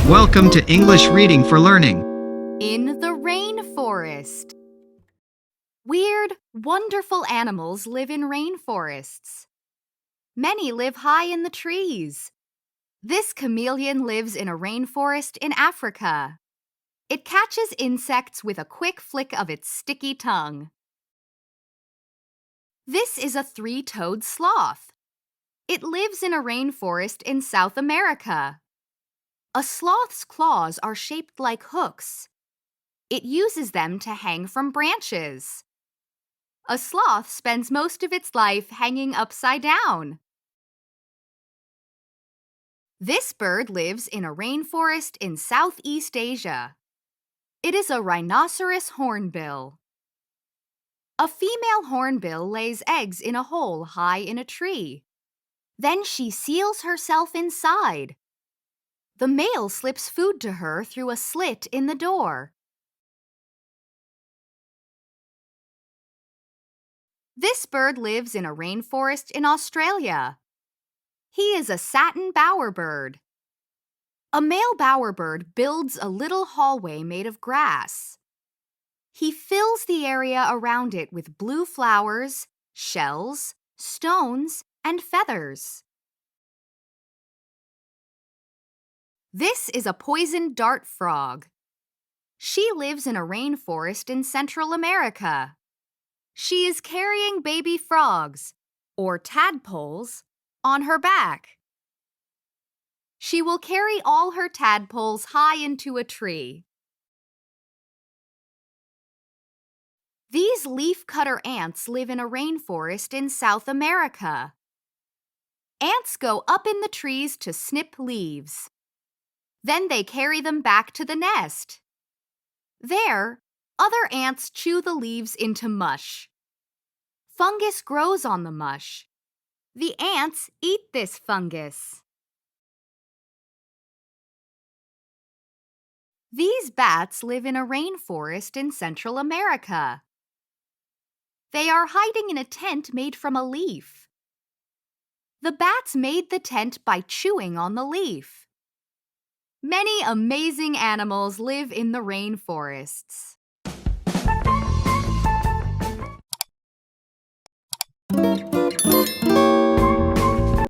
Welcome to English Reading for Learning. In the rainforest. Weird, wonderful animals live in rainforests. Many live high in the trees. This chameleon lives in a rainforest in Africa. It catches insects with a quick flick of its sticky tongue. This is a three-toed sloth. It lives in a rainforest in South America. A sloth's claws are shaped like hooks. It uses them to hang from branches. A sloth spends most of its life hanging upside down. This bird lives in a rainforest in Southeast Asia. It is a rhinoceros hornbill. A female hornbill lays eggs in a hole high in a tree. Then she seals herself inside. The male slips food to her through a slit in the door. This bird lives in a rainforest in Australia. He is a satin bowerbird. A male bowerbird builds a little hallway made of grass. He fills the area around it with blue flowers, shells, stones, and feathers. This is a poison dart frog. She lives in a rainforest in Central America. She is carrying baby frogs, or tadpoles, on her back. She will carry all her tadpoles high into a tree. These leafcutter ants live in a rainforest in South America. Ants go up in the trees to snip leaves. Then they carry them back to the nest. There, other ants chew the leaves into mush. Fungus grows on the mush. The ants eat this fungus. These bats live in a rainforest in Central America. They are hiding in a tent made from a leaf. The bats made the tent by chewing on the leaf. Many amazing animals live in the rainforests.